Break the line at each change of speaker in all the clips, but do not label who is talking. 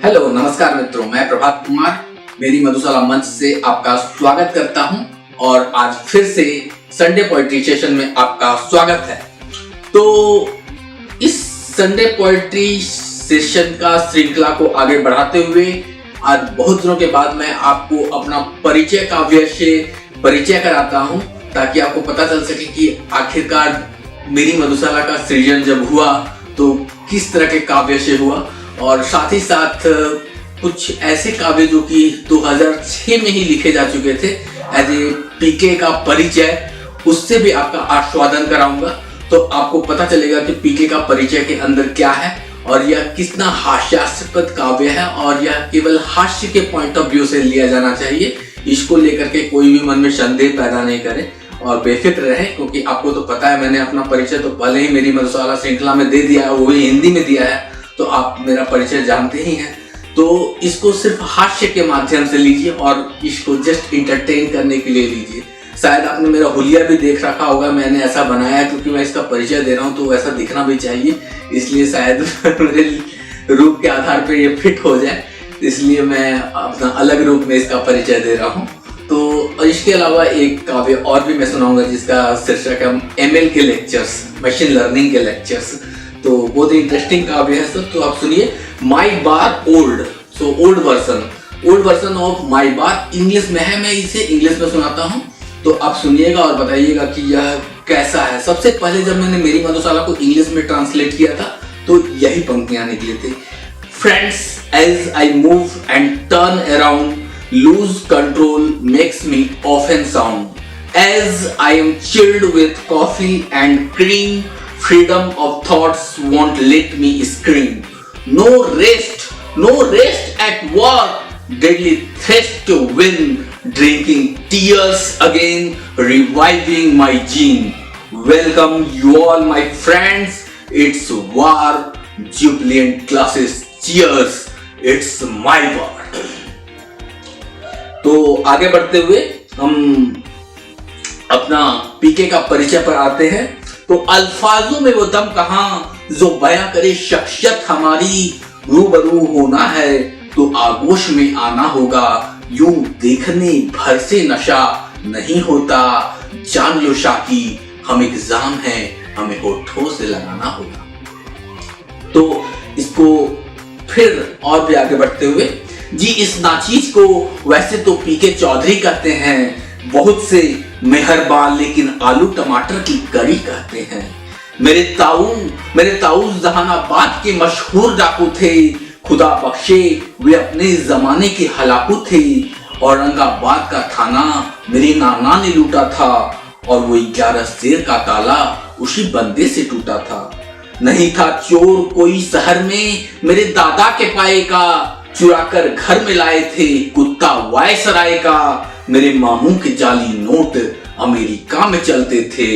Hello नमस्कार मित्रों, मैं प्रभात कुमार मेरी मधुशाला मंच से आपका स्वागत करता हूं और आज फिर से संडे पोएट्री सेशन में आपका स्वागत है। तो इस संडे पोएट्री सेशन का श्रृंखला को आगे बढ़ाते हुए आज बहुत दिनों के बाद मैं आपको अपना परिचय काव्य से परिचय कराता हूं, ताकि आपको पता चल सके कि आखिरकार मेरी मधुशाला का सृजन जब हुआ तो किस तरह के काव्य से हुआ, और साथ ही साथ कुछ ऐसे काव्य जो कि 2006 में ही लिखे जा चुके थे एज ए पीके का परिचय, उससे भी आपका आस्वादन कराऊंगा। तो आपको पता चलेगा कि पीके का परिचय के अंदर क्या है और यह कितना हास्यास्पद काव्य है और यह केवल हास्य के पॉइंट ऑफ व्यू से लिया जाना चाहिए। इसको लेकर के कोई भी मन में संदेह पैदा नहीं करे और बेफिक्र रहे, क्योंकि आपको तो पता है मैंने अपना परिचय तो पहले ही मेरी मधुशाला श्रृंखला में दे दिया है, वो भी हिंदी में दिया है, तो आप मेरा परिचय जानते ही हैं। तो इसको सिर्फ हास्य के माध्यम से लीजिए और इसको जस्ट इंटरटेन करने के लिए लीजिए। शायद आपने मेरा हुलिया भी देख रखा होगा, मैंने ऐसा बनाया क्योंकि मैं इसका परिचय दे रहा हूँ तो ऐसा दिखना भी चाहिए, इसलिए शायद मेरे रूप के आधार पर ये फिट हो जाए, इसलिए मैं अपना अलग रूप में इसका परिचय दे रहा हूँ। तो इसके अलावा एक काव्य और भी मैं सुनाऊंगा जिसका शीर्षक है ML के लेक्चर्स, मशीन लर्निंग के लेक्चर्स। तो बहुत ही इंटरेस्टिंग काव्य है सब। तो आप सुनिए my bar old, so old version of my bar English में है, मैं इसे इंग्लिश में सुनाता हूँ, तो आप सुनिएगा और बताइएगा कि यह कैसा है। सबसे पहले जब मैंने मेरी मधुशाला को इंग्लिश में ट्रांसलेट किया था तो यही पंक्तियां निकली थी। Friends, as I move and turn around, lose control makes me often sound. As I am chilled with coffee and cream, freedom of thoughts won't let me scream. No rest at work, deadly thirst to win, drinking tears again, reviving my gene. Welcome you all my friends, it's war, jubilant classes, cheers, it's my war. तो आगे बढ़ते हुए हम अपना पीके का परिचय पर आते हैं। तो अल्फाजों में वो दम कहाँ जो बयां करे शख्सियत हमारी, रूबरू होना है तो आगोश में आना होगा, यूं देखने भर से नशा नहीं होता, जान लो शाकी हम एग्जाम है, हमें होठों से लगाना होगा। तो इसको फिर और भी आगे बढ़ते हुए जी, इस नाचीज को वैसे तो पीके चौधरी कहते हैं, बहुत से मेहरबान लेकिन आलू टमाटर की कड़ी कहते हैं। मेरे ताऊ जहानाबाद के मशहूर डाकू थे, खुदा बख्शे वे अपने जमाने के हलाकू थे। औरंगाबाद का थाना मेरे नाना ने लूटा था और वो 11 शेर का ताला उसी बंदे से टूटा था। नहीं था चोर कोई शहर में मेरे दादा के पाए का, चुराकर घर में लाए थे कुत्ता वायसराय का। मेरे मामू के जाली नोट अमेरिका में चलते थे,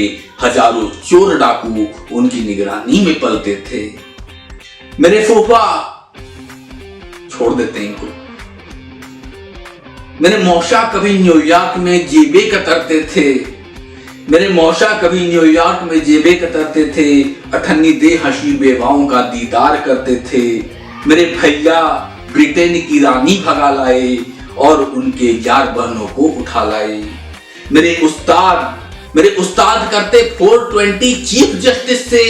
हजारों चोर डाकू उनकी निगरानी में पलते थे। मेरे फूफा, छोड़ देते हैं इनको, मेरे मौसा कभी न्यूयॉर्क में जेबे कतरते थे, मेरे मौसा कभी न्यूयॉर्क में जेबे कतरते थे, अठन्नी दे हंसी बेवाओं का दीदार करते थे। मेरे भैया ब्रिटेन की रानी भगा लाए और उनके 11 बहनों को उठा लाए। मेरे उस्ताद करते 420 चीफ जस्टिस से,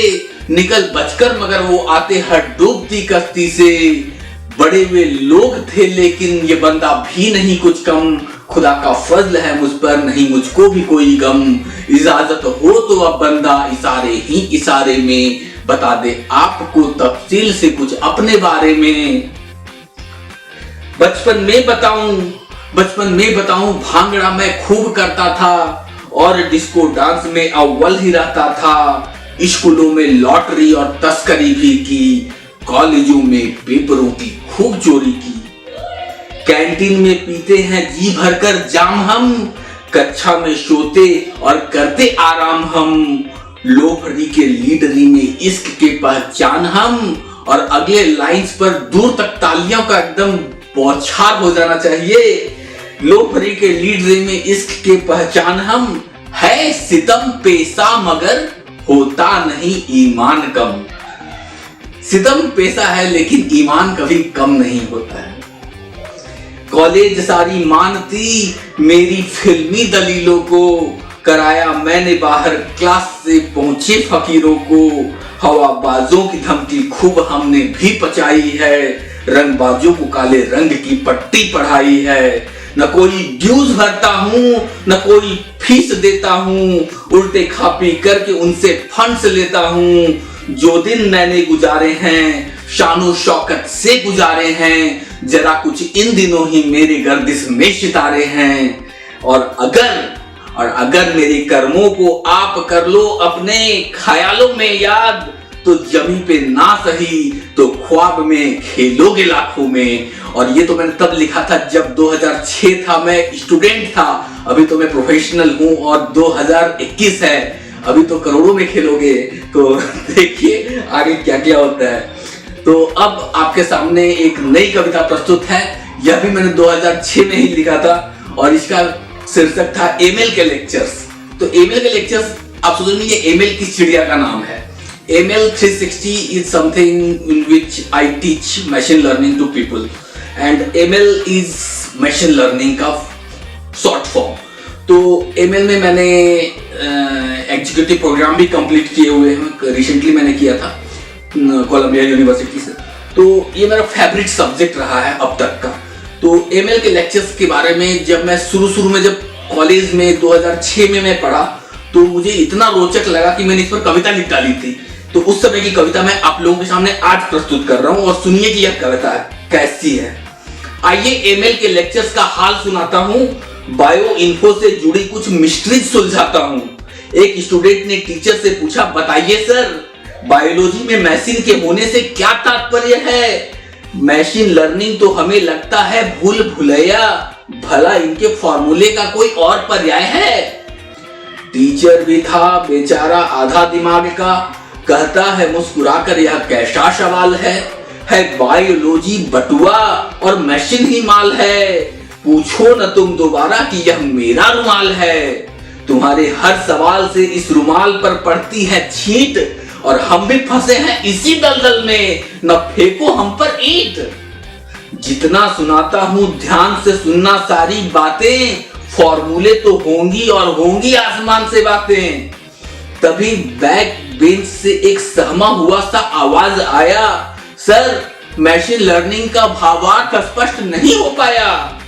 निकल बचकर मगर वो आते हर डूबती कश्ती से। बड़े हुए लोग थे लेकिन ये बंदा भी नहीं कुछ कम, खुदा का फजल है मुझ पर नहीं मुझको भी कोई गम। इजाजत हो तो अब बंदा इशारे ही इशारे में बता दे आपको तफसील से कुछ अपने बारे में। बचपन में बताऊं भांगड़ा मैं खूब करता था और डिस्को डांस में अव्वल ही रहता था। स्कूलों में लॉटरी और तस्करी भी की, कॉलेजों में पेपरों की खूब चोरी की। कैंटीन में पीते हैं जी भरकर जाम हम, कक्षा में सोते और करते आराम हम। लोफड़ी के लीडरी में इश्क के पहचान हम, और अगले लाइंस पर दूर तक तालियों का एकदम बौछार हो जाना चाहिए। लोफरी के लीडरी में इश्क के पहचान हम, है सितम पेशा मगर होता नहीं ईमान कम। सितम पेशा है लेकिन ईमान कभी कम नहीं होता है। कॉलेज सारी मानती मेरी फिल्मी दलीलों को, कराया मैंने बाहर क्लास से पहुंचे फकीरों को। हवाबाजों की धमकी खूब हमने भी पचाई है, रंगबाजों को काले रंग की पट्टी पढ़ाई है। न कोई ड्यूज भरता हूँ न कोई फीस देता हूँ, उल्टे खा पी करके उनसे फंड्स लेता हूँ। जो दिन मैंने गुजारे हैं शानो शौकत से गुजारे हैं, जरा कुछ इन दिनों ही मेरे गर्दिश में सितारे हैं। और अगर मेरे कर्मों को आप कर लो अपने ख्यालों में याद, तो जमी पे ना सही तो ख्वाब में खेलोगे लाखों में। और ये तो मैंने तब लिखा था जब 2006 था, मैं स्टूडेंट था। अभी तो मैं प्रोफेशनल हूँ और 2021 है, अभी तो करोड़ों में खेलोगे। तो देखिए आगे क्या क्या होता है। तो अब आपके सामने एक नई कविता प्रस्तुत है। यह भी मैंने 2006 में ही लिखा था और इसका शीर्षक था एमएल के लेक्चर्स। तो एमएल के लेक्चर्स आप सोचेंगे ये एमएल की चिड़िया का नाम है। ML 360 is something in which I teach machine learning to people and ML is machine learning का short form। तो ML में मैंने एग्जीक्यूटिव प्रोग्राम भी कंप्लीट किए हुए हैं, रिसेंटली मैंने किया था कोलंबिया यूनिवर्सिटी से। तो ये मेरा फेवरेट सब्जेक्ट रहा है अब तक का। तो ML के लेक्चर्स के बारे में जब मैं शुरू में जब कॉलेज में 2006 में मैं पढ़ा तो मुझे इतना रोचक लगा कि मैंने इस पर कविता लिख डाली थी। तो उस समय की कविता मैं आप लोगों के सामने आज प्रस्तुत कर रहा हूं और सुनिए कि यह कविता कैसी है। आइए एमएल के लेक्चर्स का हाल सुनाता हूं, बायो इन्फो से जुड़ी कुछ मिस्ट्रीज सुलझाता हूं। एक स्टूडेंट ने टीचर से पूछा, बताइए सर बायोलॉजी में मशीन के होने से क्या तात्पर्य है? मशीन लर्निंग तो हमें लगता है भूल भुलैया, भला इनके फॉर्मूले का कोई और पर्याय है? टीचर भी था बेचारा आधा दिमाग का, कहता है मुस्कुराकर यह कैसा सवाल है बायोलॉजी बटुआ और मशीन ही माल है। पूछो न तुम दोबारा कि यह मेरा रुमाल है। तुम्हारे हर सवाल से इस रुमाल पर पड़ती है छींट और हम भी फंसे हैं इसी दलदल में, न फेंको हम पर ईंट। जितना सुनाता हूं ध्यान से सुनना सारी बातें, फॉर्मूले तो होंगी और होंगी आसमान से बातें। तभी बैक बेंच से एक सहमा हुआ सा आवाज आया, सर मशीन लर्निंग का भावार्थ स्पष्ट नहीं हो पाया।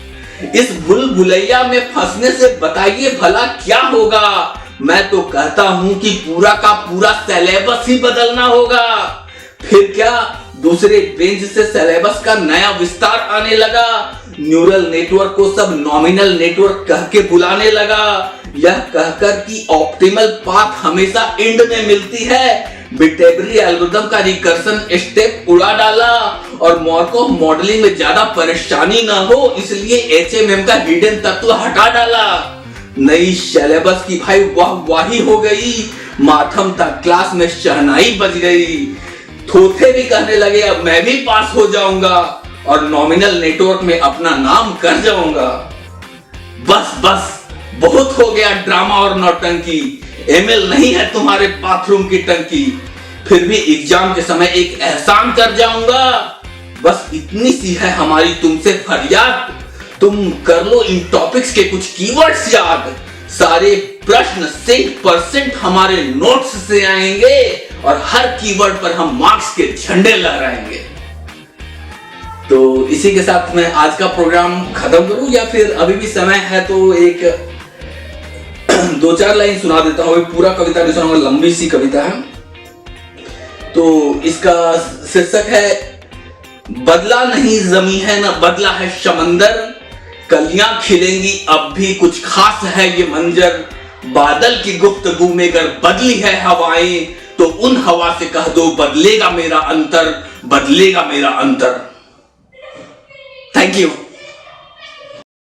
इस भूल भुलैया में फंसने से बताइए भला क्या होगा? मैं तो कहता हूं कि पूरा का पूरा सिलेबस ही बदलना होगा। फिर क्या, दूसरे बेंच से सिलेबस का नया विस्तार आने लगा। न्यूरल नेटवर्क को सब नॉमिनल नेटवर्क कह के बुलाने लगा, यह कहकर कि ऑप्टिमल पाथ हमेशा एंड में मिलती है। बिटेबरी एल्गोरिथम का रिकर्सन स्टेप उड़ा डाला और मार्कोव मॉडलिंग में ज्यादा परेशानी ना हो इसलिए एचएमएम का हिडन तत्व हटा डाला। नई सिलेबस की भाई वाही हो गई, माथम तक क्लास में शहनाई बज गई। थोथे भी कहने लगे अब मैं भी पास हो जाऊंगा और नॉमिनल नेटवर्क में अपना नाम कर जाऊंगा। बस बहुत हो गया ड्रामा और नौटंकी, एमएल नहीं है तुम्हारे बाथरूम की टंकी। फिर भी एग्जाम के समय एक एहसान कर जाऊंगा, बस इतनी सी है हमारी तुमसे फरियाद। तुम कर लो इन टॉपिक्स के कुछ कीवर्ड्स याद, सारे प्रश्न 100% हमारे नोट्स से आएंगे और हर कीवर्ड पर हम मार्क्स के झंडे लहराएंगे। तो इसी के साथ मैं आज का प्रोग्राम खत्म करूं या फिर अभी भी समय है तो एक 2-4 लाइन सुना देता हूं। पूरा कविता नहीं सुनाऊंगा, लंबी सी कविता है। तो इसका शीर्षक है, बदला नहीं जमी है न बदला है समंदर, कलियां खिलेंगी अब भी कुछ खास है ये मंजर। बादल की गुफ्तगू में अगर बदली है हवाएं तो उन हवा से कह दो बदलेगा मेरा अंतर, बदलेगा मेरा अंतर। Thank you.